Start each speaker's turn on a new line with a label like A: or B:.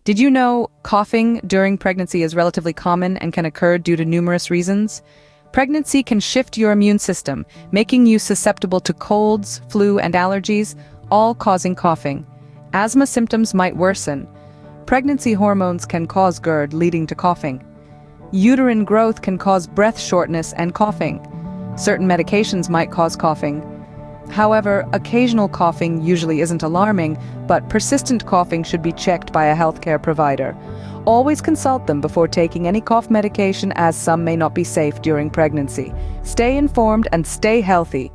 A: Did you know coughing during pregnancy is relatively common and can occur due to numerous reasons? Pregnancy can shift your immune system, making you susceptible to colds, flu, and allergies, all causing coughing. Asthma symptoms might worsen. Pregnancy hormones can cause GERD, leading to coughing. Uterine growth can cause breath shortness and coughing. Certain medications might cause coughing. However, occasional coughing usually isn't alarming, but persistent coughing should be checked by a healthcare provider. Always consult them before taking any cough medication, as some may not be safe during pregnancy. Stay informed and stay healthy.